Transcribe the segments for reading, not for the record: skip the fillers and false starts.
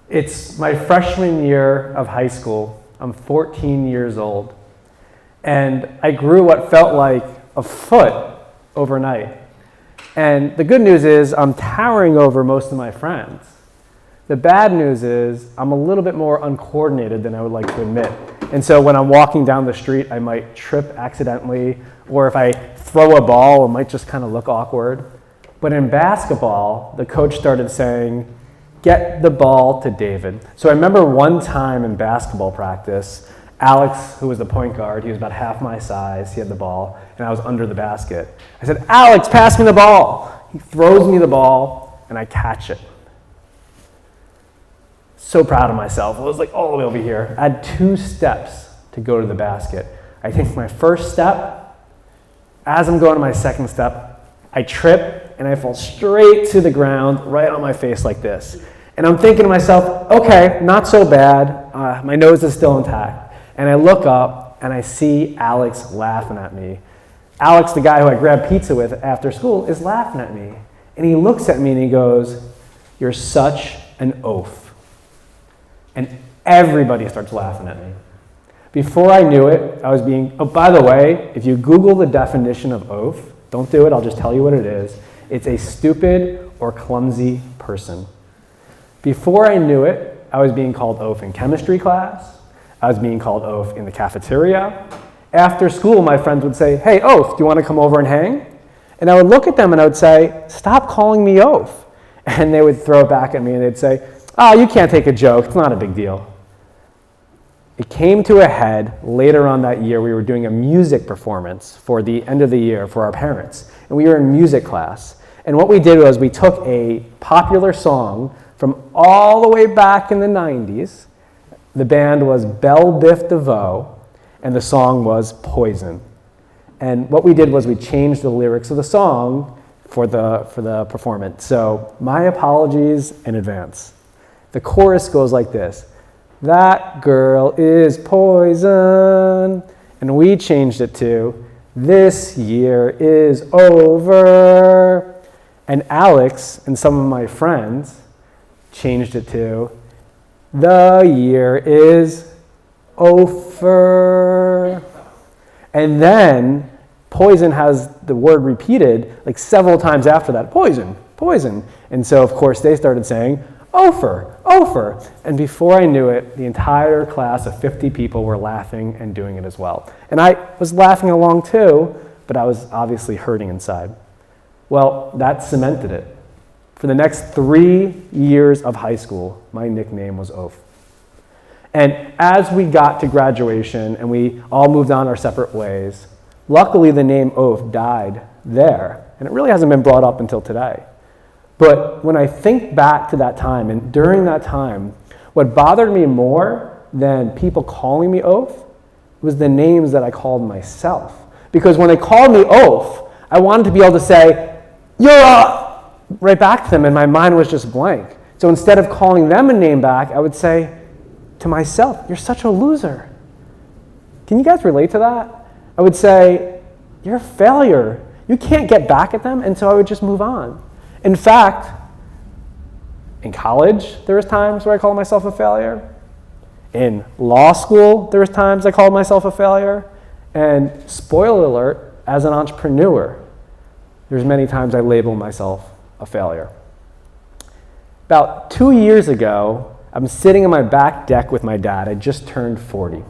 It's my freshman year of high school. I'm 14 years old. And I grew what felt like a foot overnight. And the good news is I'm towering over most of my friends. The bad news is I'm a little bit more uncoordinated than I would like to admit. And so when I'm walking down the street, I might trip accidentally, or if I throw a ball, it might just kind of look awkward. But in basketball, the coach started saying, "Get the ball to David." So I remember one time in basketball practice, Alex, who was the point guard, he was about half my size, he had the ball, and I was under the basket. I said, "Alex, pass me the ball." He throws me the ball, and I catch it. So proud of myself. I was like all the way over here. I had 2 steps to go to the basket. I think my first step, as I'm going to my second step, I trip and I fall straight to the ground, right on my face like this. And I'm thinking to myself, okay, not so bad. My nose is still intact. And I look up and I see Alex laughing at me. Alex, the guy who I grabbed pizza with after school, is laughing at me. And he looks at me and he goes, "You're such an oaf." And everybody starts laughing at me. Before I knew it, I was being, oh, by the way, if you Google the definition of oaf, don't do it, I'll just tell you what it is. It's a stupid or clumsy person. Before I knew it, I was being called oaf in chemistry class. I was being called oaf in the cafeteria. After school, my friends would say, "Hey, oaf, do you want to come over and hang?" And I would look at them and I would say, "Stop calling me oaf." And they would throw it back at me and they'd say, "Oh, you can't take a joke. It's not a big deal." It came to a head later on that year. We were doing a music performance for the end of the year for our parents. And we were in music class. And what we did was we took a popular song from all the way back in the 90s. The band was Belle Biff DeVoe, and the song was Poison. And what we did was we changed the lyrics of the song for the performance. So my apologies in advance. The chorus goes like this: "That girl is poison." And we changed it to, "This year is over." And Alex and some of my friends changed it to, "The year is O-fer." And then Poison has the word repeated like several times after that. Poison, poison. And so of course they started saying, "O-fer, O-fer." And before I knew it, the entire class of 50 people were laughing and doing it as well. And I was laughing along too, but I was obviously hurting inside. Well, that cemented it. For the next 3 years of high school, my nickname was Oaf. And as we got to graduation and we all moved on our separate ways, luckily the name Oaf died there. And it really hasn't been brought up until today. But when I think back to that time, and during that time, what bothered me more than people calling me Oaf was the names that I called myself. Because when they called me Oaf, I wanted to be able to say, "You're right back to them, and my mind was just blank. So instead of calling them a name back, I would say to myself, "You're such a loser." Can you guys relate to that? I would say, "You're a failure. You can't get back at them," and so I would just move on. In fact, in college, there was times where I called myself a failure. In law school, there was times I called myself a failure. And spoiler alert, as an entrepreneur, there's many times I label myself a failure. About 2 years ago, I'm sitting on my back deck with my dad. I just turned 40.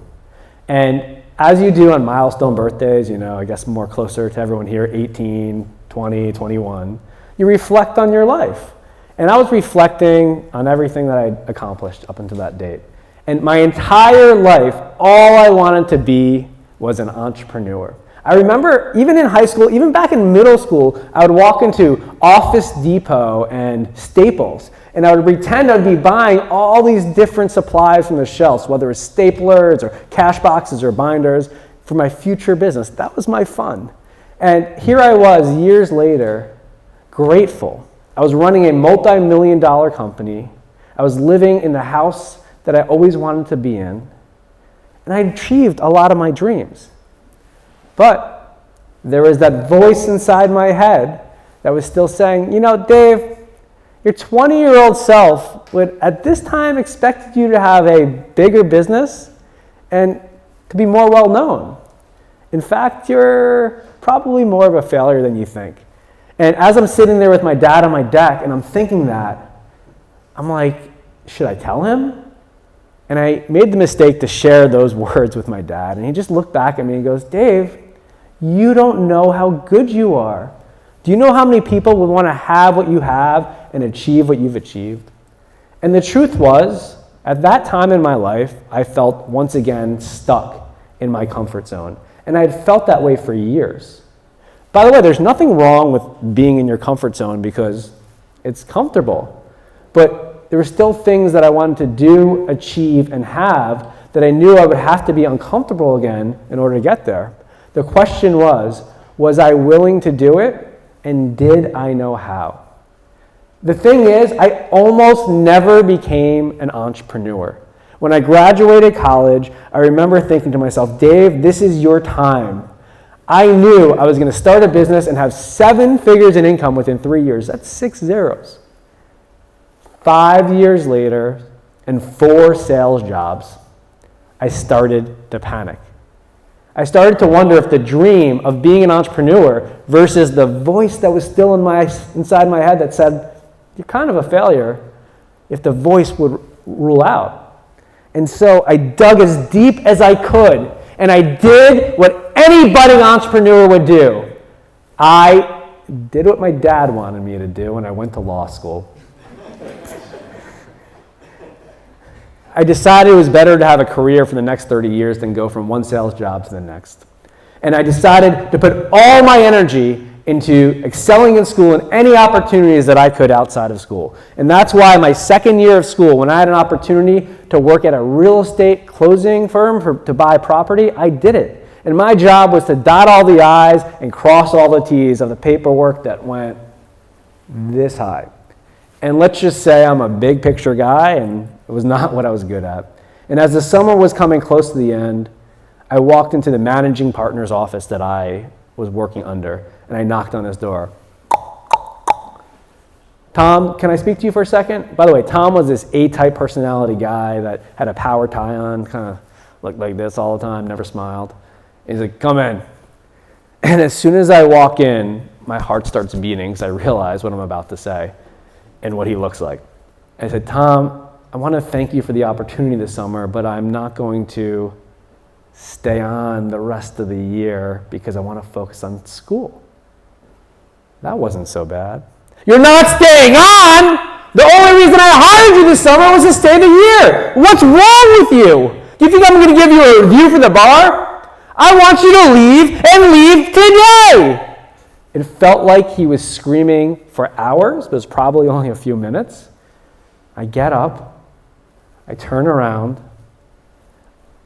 And as you do on milestone birthdays, you know, I guess more closer to everyone here, 18, 20, 21, you reflect on your life. And I was reflecting on everything that I'd accomplished up until that date. And my entire life, all I wanted to be was an entrepreneur. I remember even in high school, even back in middle school, I would walk into Office Depot and Staples, and I would pretend I'd be buying all these different supplies from the shelves, whether it's staplers or cash boxes or binders, for my future business. That was my fun. And here I was years later, grateful. I was running a multi-million-dollar company. I was living in the house that I always wanted to be in. And I achieved a lot of my dreams. But there was that voice inside my head that was still saying, "You know, Dave, Your 20-year-old self would, at this time, expect you to have a bigger business and to be more well-known. In fact, you're probably more of a failure than you think. And as I'm sitting there with my dad on my deck and I'm thinking that, I'm like, should I tell him? And I made the mistake to share those words with my dad. And he just looked back at me and goes, Dave, you don't know how good you are. Do you know how many people would want to have what you have and achieve what you've achieved? And the truth was, at that time in my life, I felt once again stuck in my comfort zone. And I had felt that way for years. By the way, there's nothing wrong with being in your comfort zone because it's comfortable. But there were still things that I wanted to do, achieve, and have that I knew I would have to be uncomfortable again in order to get there. The question was I willing to do it? And did I know how? The thing is, I almost never became an entrepreneur. When I graduated college, I remember thinking to myself, Dave, this is your time. I knew I was going to start a business and have 7 figures in income within 3 years. That's 6 zeros. 5 years later, and 4 sales jobs, I started to panic. I started to wonder if the dream of being an entrepreneur versus the voice that was still inside my head that said, you're kind of a failure, if the voice would rule out. And so I dug as deep as I could, and I did what any budding entrepreneur would do. I did what my dad wanted me to do when I went to law school. I decided it was better to have a career for the next 30 years than go from one sales job to the next. And I decided to put all my energy into excelling in school and any opportunities that I could outside of school. And that's why my second year of school, when I had an opportunity to work at a real estate closing firm to buy property, I did it. And my job was to dot all the I's and cross all the T's of the paperwork that went this high. And let's just say I'm a big picture guy, and it was not what I was good at. And as the summer was coming close to the end, I walked into the managing partner's office that I was working under, and I knocked on his door. Tom, can I speak to you for a second? By the way, Tom was this A-type personality guy that had a power tie on, kind of looked like this all the time, never smiled. He's like, come in. And as soon as I walk in, my heart starts beating because I realize what I'm about to say and what he looks like. I said, Tom, I want to thank you for the opportunity this summer, but I'm not going to stay on the rest of the year because I want to focus on school. That wasn't so bad. You're not staying on! The only reason I hired you this summer was to stay the year. What's wrong with you? Do you think I'm going to give you a review for the bar? I want you to leave and leave today! It felt like he was screaming for hours, but it was probably only a few minutes. I get up, I turn around,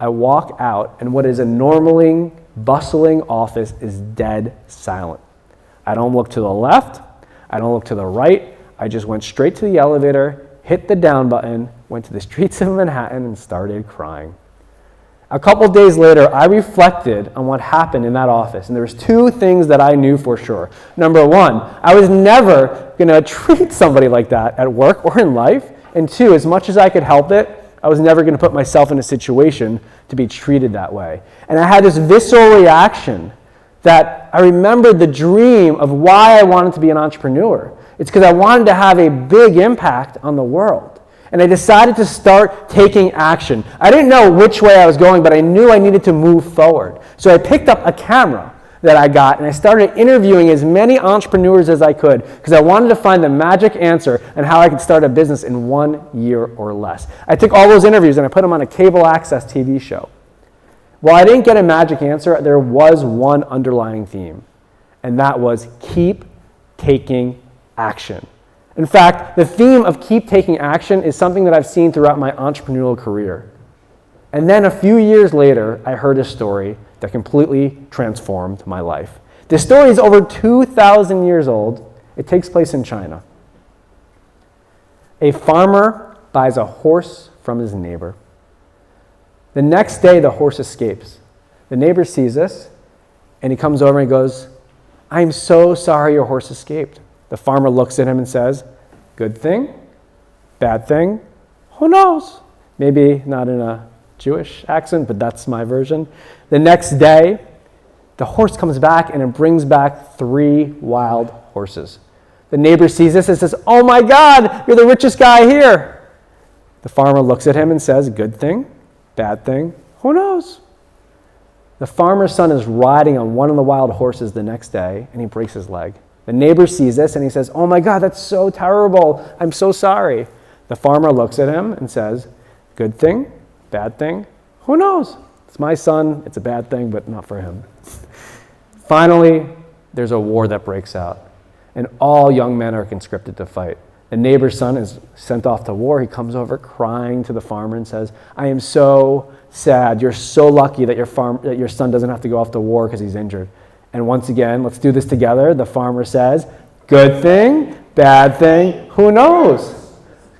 I walk out, and what is a normally bustling office is dead silent. I don't look to the left, I don't look to the right, I just went straight to the elevator, hit the down button, went to the streets of Manhattan, and started crying. A couple days later, I reflected on what happened in that office, and there was 2 things that I knew for sure. Number 1, I was never going to treat somebody like that at work or in life. And 2, as much as I could help it, I was never going to put myself in a situation to be treated that way. And I had this visceral reaction that I remembered the dream of why I wanted to be an entrepreneur. It's because I wanted to have a big impact on the world. And I decided to start taking action. I didn't know which way I was going, but I knew I needed to move forward. So I picked up a camera that I got, and I started interviewing as many entrepreneurs as I could because I wanted to find the magic answer on how I could start a business in 1 year or less. I took all those interviews and I put them on a cable access TV show. While I didn't get a magic answer, there was one underlying theme, and that was keep taking action. In fact, the theme of keep taking action is something that I've seen throughout my entrepreneurial career. And then a few years later, I heard a story that completely transformed my life. This story is over 2,000 years old. It takes place in China. A farmer buys a horse from his neighbor. The next day, the horse escapes. The neighbor sees this, and he comes over and he goes, I'm so sorry your horse escaped. The farmer looks at him and says, Good thing? Bad thing? Who knows? Maybe not in a Jewish accent, but that's my version. The next day, the horse comes back and it brings back 3 wild horses. The neighbor sees this and says, "Oh my God, you're the richest guy here." The farmer looks at him and says, "Good thing? Bad thing? Who knows?" The farmer's son is riding on one of the wild horses the next day and he breaks his leg. The neighbor sees this and he says, "Oh my God, that's so terrible. I'm so sorry." The farmer looks at him and says, "Good thing? Bad thing? Who knows? It's my son. It's a bad thing, but not for him." Finally, there's a war that breaks out, and all young men are conscripted to fight. The neighbor's son is sent off to war. He comes over crying to the farmer and says, "I am so sad. You're so lucky that your son doesn't have to go off to war because he's injured." And once again, let's do this together. The farmer says, "Good thing, bad thing, who knows?"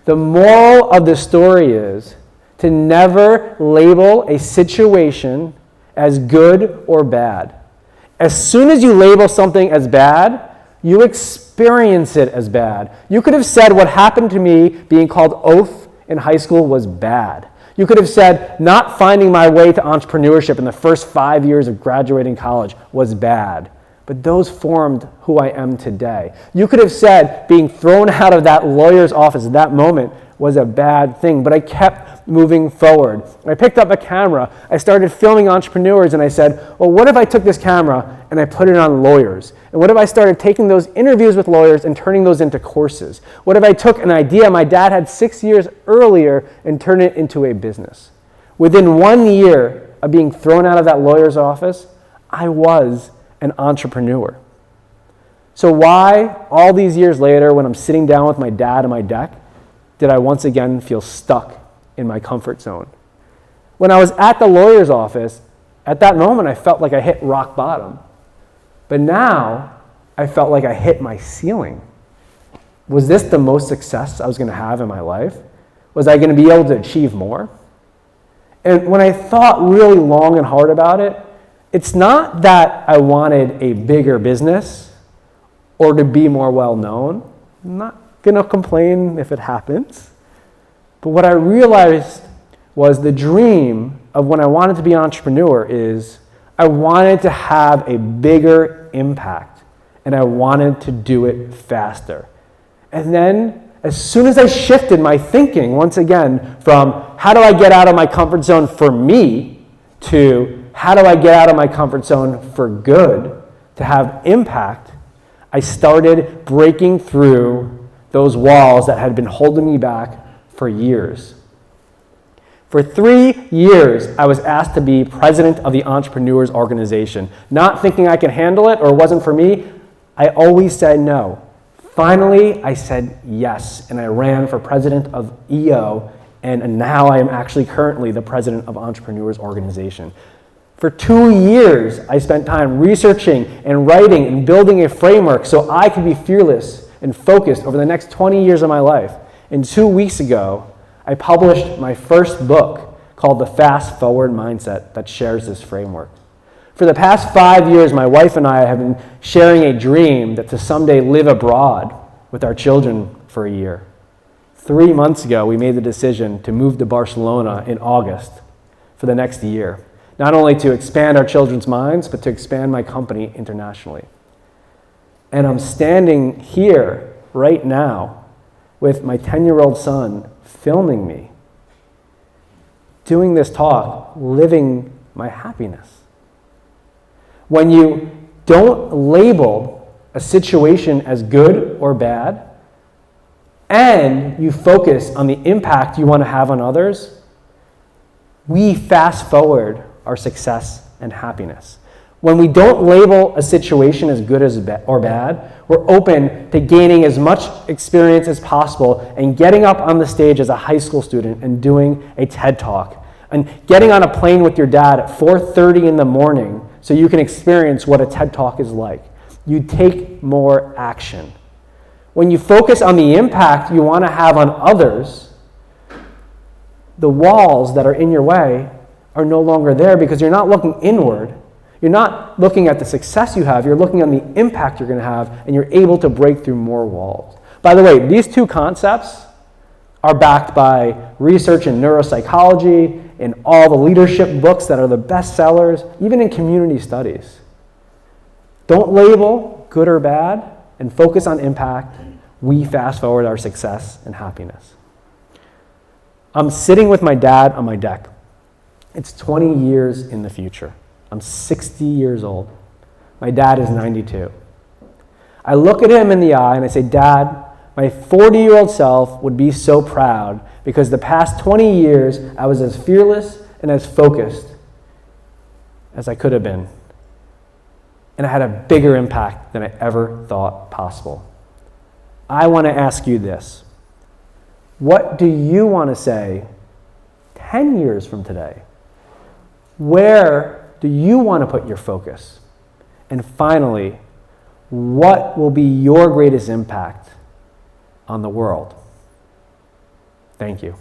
The moral of the story is to never label a situation as good or bad. As soon as you label something as bad, you experience it as bad. You could have said what happened to me being called oaf in high school was bad. You could have said not finding my way to entrepreneurship in the first 5 years of graduating college was bad. But those formed who I am today. You could have said being thrown out of that lawyer's office at that moment was a bad thing, but I kept moving forward. I picked up a camera, I started filming entrepreneurs, and I said, well, what if I took this camera and I put it on lawyers? And what if I started taking those interviews with lawyers and turning those into courses? What if I took an idea my dad had 6 years earlier and turned it into a business? Within 1 year of being thrown out of that lawyer's office, I was an entrepreneur. So why, all these years later, when I'm sitting down with my dad on my deck, did I once again feel stuck in my comfort zone? When I was at the lawyer's office, at that moment I felt like I hit rock bottom. But now I felt like I hit my ceiling. Was this the most success I was going to have in my life? Was I going to be able to achieve more? And when I thought really long and hard about it, it's not that I wanted a bigger business or to be more well known. I'm not going to complain if it happens. But what I realized was the dream of when I wanted to be an entrepreneur is I wanted to have a bigger impact and I wanted to do it faster. And then as soon as I shifted my thinking once again from how do I get out of my comfort zone for me to how do I get out of my comfort zone for good, to have impact, I started breaking through those walls that had been holding me back for years. For 3 years, I was asked to be president of the Entrepreneurs Organization. Not thinking I could handle it or it wasn't for me, I always said no. Finally, I said yes, and I ran for president of EO, and now I am actually currently the president of Entrepreneurs Organization. For 2 years, I spent time researching and writing and building a framework so I could be fearless and focused over the next 20 years of my life. And 2 weeks ago, I published my first book called The Fast Forward Mindset that shares this framework. For the past 5 years, my wife and I have been sharing a dream that to someday live abroad with our children for a year. 3 months ago, we made the decision to move to Barcelona in August for the next year, not only to expand our children's minds, but to expand my company internationally. And I'm standing here right now with my 10-year-old son filming me, doing this talk, living my happiness. When you don't label a situation as good or bad, and you focus on the impact you want to have on others, we fast forward our success and happiness. When we don't label a situation as good or bad, we're open to gaining as much experience as possible and getting up on the stage as a high school student and doing a TED Talk and getting on a plane with your dad at 4:30 in the morning so you can experience what a TED Talk is like. You take more action. When you focus on the impact you want to have on others, the walls that are in your way are no longer there because you're not looking inward. You're not looking at the success you have, you're looking on the impact you're going to have, and you're able to break through more walls. By the way, these two concepts are backed by research in neuropsychology, in all the leadership books that are the best sellers, even in community studies. Don't label good or bad and focus on impact. We fast forward our success and happiness. I'm sitting with my dad on my deck. It's 20 years in the future. I'm 60 years old. My dad is 92. I look at him in the eye and I say, Dad, my 40-year-old self would be so proud because the past 20 years I was as fearless and as focused as I could have been. And I had a bigger impact than I ever thought possible. I want to ask you this. What do you want to say 10 years from today? Where do you want to put your focus? And finally, what will be your greatest impact on the world? Thank you.